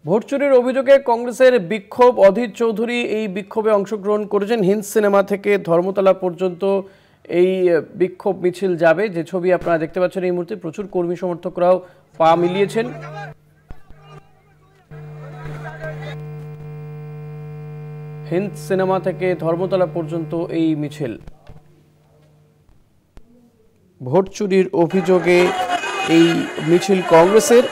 Vote চুরির অভিযোগে কংগ্রেসের বিক্ষোভ। অধীর চৌধুরী এই বিক্ষোভে অংশগ্রহণ করেছেন। হিন্দ সিনেমা থেকে ধর্মতলা পর্যন্ত এই বিক্ষোভ মিছিল যাবে। যে ছবি আপনারা দেখতে পাচ্ছেন এই মুহূর্তে, প্রচুর কর্মী সমর্থকরাও পা মিলিয়েছেন। হিন্দ সিনেমা থেকে ধর্মতলা পর্যন্ত এই মিছিল। ভোট চুরির অভিযোগে এই মিছিল কংগ্রেসের।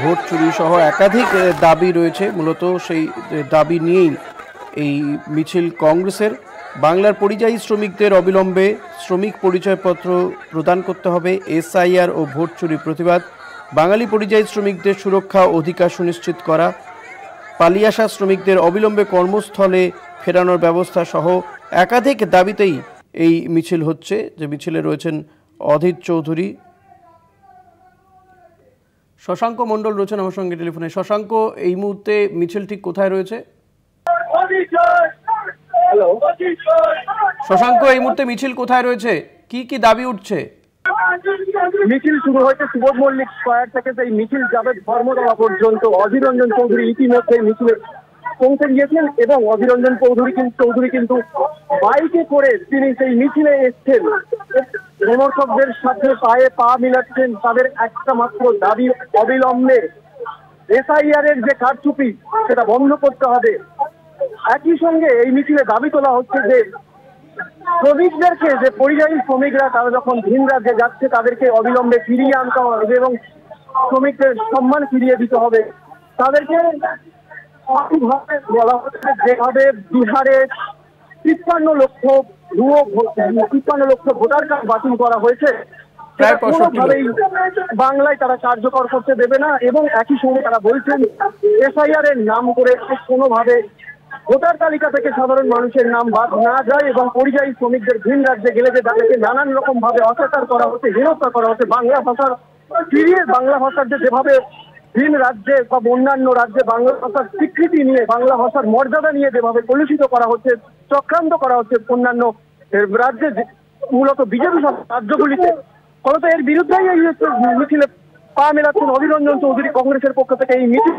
ভোট চুরি সহ একাধিক দাবি রয়েছে, মূলত সেই দাবি নিয়েই এই মিছিল কংগ্রেসের। বাংলার পরিযায়ী শ্রমিকদের অবিলম্বে শ্রমিক পরিচয়পত্র প্রদান করতে হবে, এসআইআর ও ভোট চুরি প্রতিবাদ, বাঙালি পরিযায়ী শ্রমিকদের সুরক্ষা অধিকার সুনিশ্চিত করা, পালিয়ে আসা শ্রমিকদের অবিলম্বে কর্মস্থলে ফেরানোর ব্যবস্থা সহ একাধিক দাবিতেই এই মিছিল হচ্ছে। যে মিছিলে রয়েছেন অধীর চৌধুরী, শশাঙ্ক মণ্ডল রয়েছেন আমার সঙ্গে টেলিফোনে। শশাঙ্ক, এই মুহূর্তে মিছিল ঠিক কোথায় রয়েছে? শশাঙ্ক, এই মুহূর্তে মিছিল কোথায় রয়েছে, কি কি দাবি উঠছে? মিছিল শুরু হয়েছে সুবোধ মল্লিক স্কয়ার থেকে, সেই মিছিল যাবে ধর্মতলা পর্যন্ত। অধীর রঞ্জন চৌধুরী ইতিমধ্যে মিছিলে পৌঁছে গিয়েছেন এবং অধীর রঞ্জন চৌধুরী কিন্তু বাইকে করে তিনি সেই মিছিলে এসছেন। সমর্থকদের সাথে পায়ে পা মিলাচ্ছেন। তাদের একটা মাত্র দাবি, অবিলম্বে এসআইআর এর যে কারচুপি সেটা বন্ধ করতে হবে। একই সঙ্গে এই মিছিলে দাবি তোলা হচ্ছে যে শ্রমিকদেরকে, যে পরিযায়ী শ্রমিকরা তারা যখন ভিন রাজ্যে যাচ্ছে তাদেরকে অবিলম্বে ফিরিয়ে আনতে হবে এবং শ্রমিকদের সম্মান ফিরিয়ে দিতে হবে। তাদেরকে বলা হচ্ছে যেভাবে বিহারে 53 লক্ষ ভোটার কার্ড বাতিল করা হয়েছে, কোনোভাবেই বাংলায় তারা কার্যকর করতে দেবে না। এবং একই সঙ্গে তারা বলছেন এসআইআর এর নাম করে কোনোভাবে ভোটার তালিকা থেকে সাধারণ মানুষের নাম বাদ না যায় এবং পরিযায়ী শ্রমিকদের ভিন রাজ্যে গেলে যে তাদেরকে নানান রকম ভাবে অত্যাচার করা হচ্ছে, হেনস্থা করা হচ্ছে। বাংলা ভাষার যেভাবে ভিন রাজ্যে বা অন্যান্য রাজ্যে বাংলা ভাষার স্বীকৃতি নিয়ে, বাংলা ভাষার মর্যাদা নিয়ে যেভাবে কলুষিত করা হচ্ছে, চক্রান্ত করা হচ্ছে অন্যান্য রাজ্যে, মূলত বিজেপি রাজ্যগুলিতে, ফলত এর বিরুদ্ধেই এই মিছিলে পা মেলাচ্ছেন অধীর রঞ্জন চৌধুরী কংগ্রেসের পক্ষ থেকে। এই মিছিল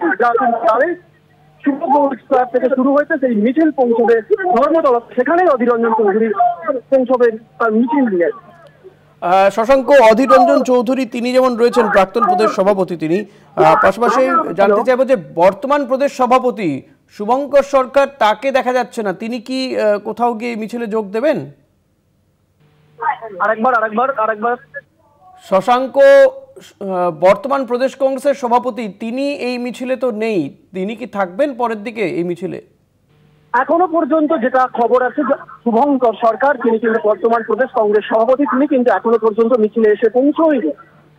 থেকে শুরু হয়েছে, সেই মিছিল পৌঁছবে ধর্মতলা, সেখানেই অধীর রঞ্জন চৌধুরী পৌঁছবে তার মিছিল নিয়ে। শশাঙ্ক, অধীর রঞ্জন চৌধুরী তিনি যেমন রয়েছেন প্রাক্তন প্রদেশ সভাপতি, তিনি পাশাপাশি জানতে চাইবো যে বর্তমান প্রদেশ সভাপতি শুভঙ্কর সরকার, তাকে দেখা যাচ্ছে না, তিনি কি কোথাও গিয়ে মিছিলে যোগ দেবেন? আরেকবার শশাঙ্ক, বর্তমান প্রদেশ কংগ্রেসের সভাপতি তিনি এই মিছিলে তো নেই, তিনি কি থাকবেন পরের দিকে এই মিছিলে? এখনো পর্যন্ত যেটা খবর আছে, শুভঙ্কর সরকার তিনি কিন্তু বর্তমান প্রদেশ কংগ্রেস সভাপতি, তিনি কিন্তু এখনো পর্যন্ত মিছিলে এসে পৌঁছয়নি।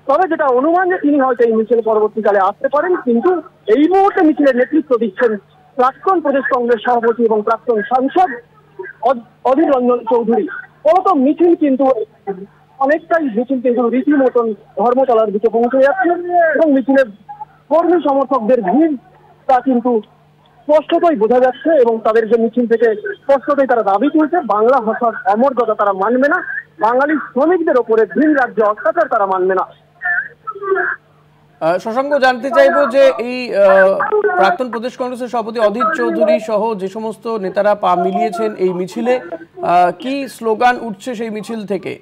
তবে যেটা অনুমান যে তিনি হয়তো এই মিছিলে পরবর্তীকালে আসতে পারেন, কিন্তু এই মুহূর্তে মিছিলের নেতৃত্ব দিচ্ছেন প্রাক্তন প্রদেশ কংগ্রেস সভাপতি এবং প্রাক্তন সাংসদ অধীর রঞ্জন চৌধুরী। ফলত মিছিল কিন্তু রীতিমতন ধর্মতলার দিকে পৌঁছে যাচ্ছে এবং মিছিলের কর্মী সমর্থকদের ভিড় তা কিন্তু স্পষ্টতই বোঝা যাচ্ছে এবং তাদের যে মিছিল থেকে স্পষ্টতই তারা দাবি তুলছে বাংলা ভাষার অমর্যাদা তারা মানবে না, বাঙালি শ্রমিকদের ওপরে ভিন রাজ্যে অত্যাচার তারা মানবে না। শশাঙ্ক, জানতে চাইবো যে এই প্রাক্তন প্রদেশ কংগ্রেসের সভাপতি অধীর চৌধুরী সহ যে সমস্ত নেতারা পা মিলিয়েছেন এই মিছিলে, কি স্লোগান উঠছে সেই মিছিল থেকে?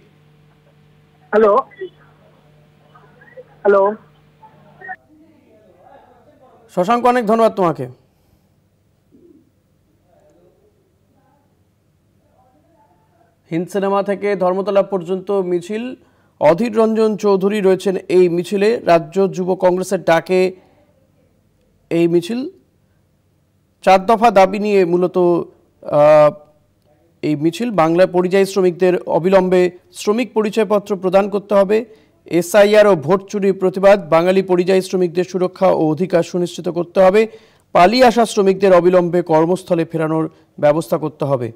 হ্যালো শশাঙ্ক, অনেক ধন্যবাদ তোমাকে। হিন্দ সিনেমা থেকে ধর্মতলা পর্যন্ত মিছিল, অধীর রঞ্জন চৌধুরী রয়েছেন এই মিছিলে। রাজ্য যুব কংগ্রেসের ডাকে এই মিছিল 4 দফা দাবি নিয়ে মূলত এই মিছিল বাংলার পরিযায়ী শ্রমিকদের অবিলম্বে শ্রমিক পরিচয়পত্র প্রদান করতে হবে, এসআইআর ও ভোট চুরির প্রতিবাদ, বাঙালি পরিযায়ী শ্রমিকদের সুরক্ষা ও অধিকার সুনিশ্চিত করতে হবে, পালিয়ে আসা শ্রমিকদের অবিলম্বে কর্মস্থলে ফেরানোর ব্যবস্থা করতে হবে।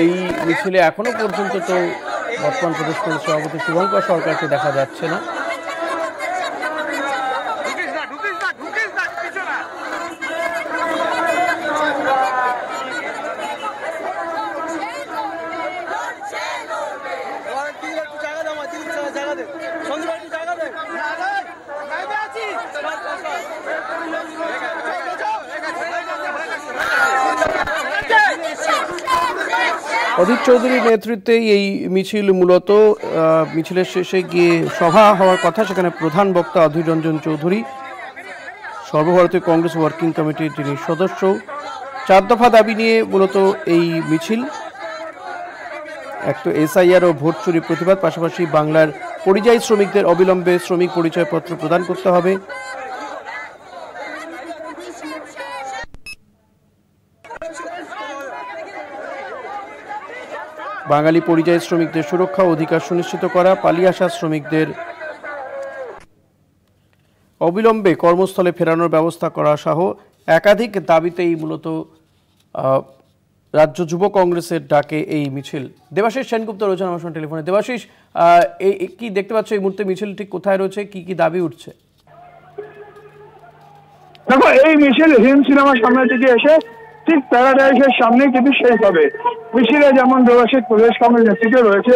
এই মিছিলে এখনো পর্যন্ত তো বর্তমান প্রদেশ কংগ্রেস সভাপতি শুভঙ্কর সরকারকে দেখা যাচ্ছে না। অধীর চৌধুরীর নেতৃত্বে এই মিছিল মূলত মিছিলের শেষে গিয়ে সভা হওয়ার কথা, সেখানে প্রধান বক্তা অধীর রঞ্জন চৌধুরী, সর্বভারতীয় কংগ্রেস ওয়ার্কিং কমিটির যিনি সদস্য। 4 দফা দাবি নিয়ে মূলত এই মিছিল। এক তো এসআইআর ও ভোট চুরি প্রতিবাদ, পাশাপাশি বাংলার পরিযায়ী শ্রমিকদের অবিলম্বে শ্রমিক পরিচয়পত্র প্রদান করতে হবে, বাঙালি পরিযায়ী শ্রমিকদের সুরক্ষা ও অধিকার সুনিশ্চিত করা, পালিয়ে আসা শ্রমিকদের অবিলম্বে কর্মস্থলে ফেরানোর ব্যবস্থা করা সহ একাধিক দাবিতেই মূলত রাজ্য যুব কংগ্রেসের ডাকে এই মিছিল। দেবাশিস সেনগুপ্ত রয়েছেন আমার সঙ্গে টেলিফোনে। দেবাশিস, কি দেখতে পাচ্ছ এই মুহূর্তে মিছিল ঠিক কোথায় রয়েছে, কি কি দাবি উঠছে? দেখো, এই মিছিল হিন্দ সিনেমার সামনে থেকে এসে ঠিক প্যারাডাইসের সামনে কিন্তু শেষ হবে। মিছিলে যেমন দেবাশিস প্রদেশ কংগ্রেস নেতৃত্বে রয়েছে,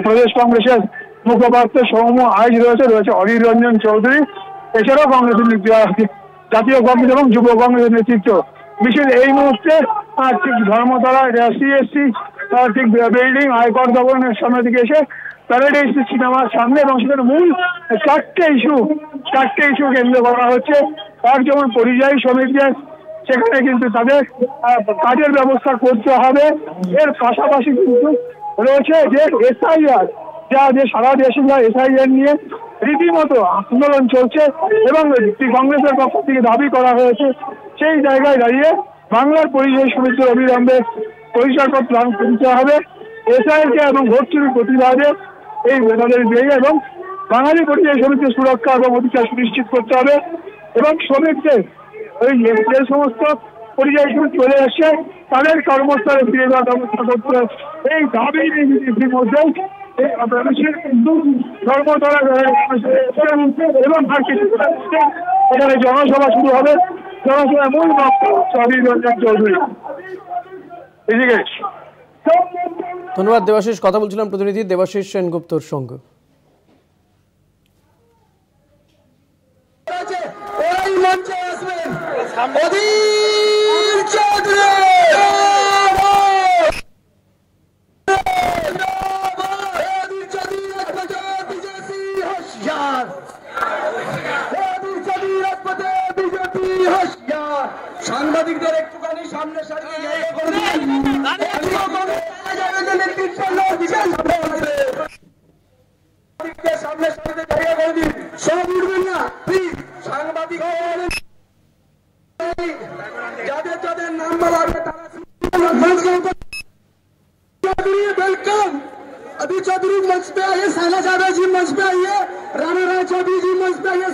প্রদেশ কংগ্রেসের মুখপাত্র সৌম্য আইজ রয়েছে অধীর রঞ্জন চৌধুরী, এছাড়াও কংগ্রেসের জাতীয় কংগ্রেস এবং যুব কংগ্রেসের নেতৃত্ব। মিছিল এই মুহূর্তে ঠিক ধর্মতলা সিএসসি ঠিক বিল্ডিং হাইকোর্ট ভবনের সামনে থেকে এসে প্যারাডাইস সিনেমার সামনে, এবং সেখানে মূল চারটে ইস্যু কেন্দ্র করা হচ্ছে। তার যেমন পরিযায়ী শ্রমিকদের, সেখানে কিন্তু তাদের কাজের ব্যবস্থা করতে হবে। এর পাশাপাশি কিন্তু রয়েছে যে এসআইআর, যে সারা দেশে এসআইআর নিয়ে রীতিমতো আন্দোলন চলছে এবং কংগ্রেসের পক্ষ থেকে দাবি করা হয়েছে সেই জায়গায় দাঁড়িয়ে বাংলার পরিযায়ী শ্রমিকদের অবিলম্বে পরিচয়পত্র প্রদান করতে হবে, এসআইআরকে এবং ভোট চুরির প্রতিবাদে এই তাদের এবং বাঙালি পরিযায়ী শ্রমিকদের সুরক্ষা এবং অধিকার সুনিশ্চিত করতে হবে, এবং শ্রমিকদের ওই যে সমস্ত পরিযায়ী শ্রমিক চলে আসছে তাদের কর্মস্থলে ফিরে যাওয়ার ব্যবস্থা করতে হবে। এই দাবি ইতিমধ্যে ধর্মতলা এবং এখানে জনসভা শুরু হবে। জনসভায় মূল বক্তব্য অধীর রঞ্জন চৌধুরী। ধন্যবাদ দেবাশিস। কথা বলছিলাম প্রতিনিধি দেবাশিস সেনগুপ্তর সঙ্গে। সাংবাদিকদের একটুখানি সামনে সারিয়ে জায়গা করে দিন। সামনে সারিতে জায়গা করে দিন, সব উঠবেন না প্লিজ। সাংবাদিক যাদের যাদের নাম বলা হবে তারা वेलकम। अभी चौधरी मंच पे आइए, साला जादव जी मंच पे आइए, राणा राय चौधरी जी मंच पे आइए,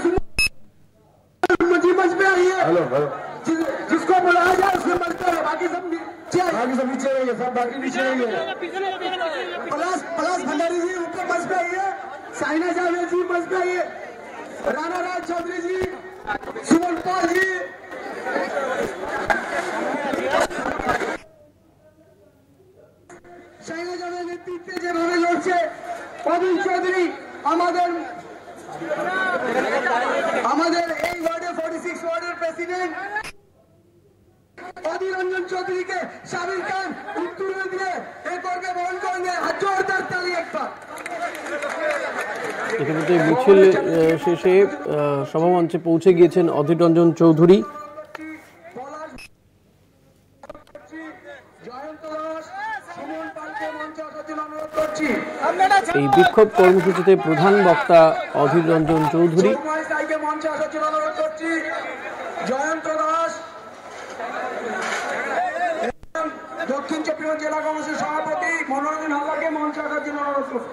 जी मंच पे आइए। जिसको बुलाया जाए उसके मंच पे आइए, बाकी सब नीचे रहेंगे, सब बाकी नीचे रहेंगे। पलाश भंडारी जी ऊपर मंच पे आइए, साइना जावेद जी मंच पे आइए, राणा राय चौधरी जी, सुमन पाल जी, সাইনা জাভেদের নেতৃত্বে যেভাবে লড়ছে অধীর চৌধুরী, আমাদের এই ওয়ার্ডের 46 ওয়ার্ডের প্রেসিডেন্ট অধীর রঞ্জন চৌধুরীকে শামিল খান উত্তর দিয়ে एक और के बहन करेंगे। जोरदार ताली एक बार। ইতিমধ্যে মিছিল শেষে সভামঞ্চে পৌঁছে গিয়েছেন অধীর রঞ্জন চৌধুরী। এই বিক্ষোভ কর্মসূচিতে প্রধান বক্তা অধীর রঞ্জন চৌধুরী। দক্ষিণ চব্বিশ জেলা কংগ্রেসের সভাপতি মনোরঞ্জন হালদারকে মঞ্চে আসার জন্য অনুরোধ করছি।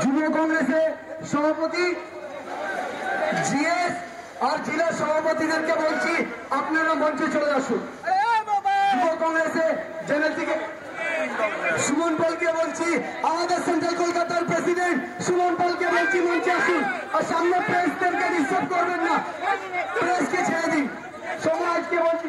যুব কংগ্রেসের সভাপতি জিএস আর জেলার সভাপতিদেরকে বলছি আপনারা মঞ্চে চলে আসুন। যুব কংগ্রেসের জেলা থেকে সুমন পালকে বলছি, আমাদের সেন্ট্রাল কলকাতার প্রেসিডেন্ট সুমন পালকে বলছি মঞ্চে আসুন। আর সামনে প্রেসদেরকে ডিস্টার্ব করবেন না, প্রেসকে ছেড়ে দিন। সমাজকে বলছি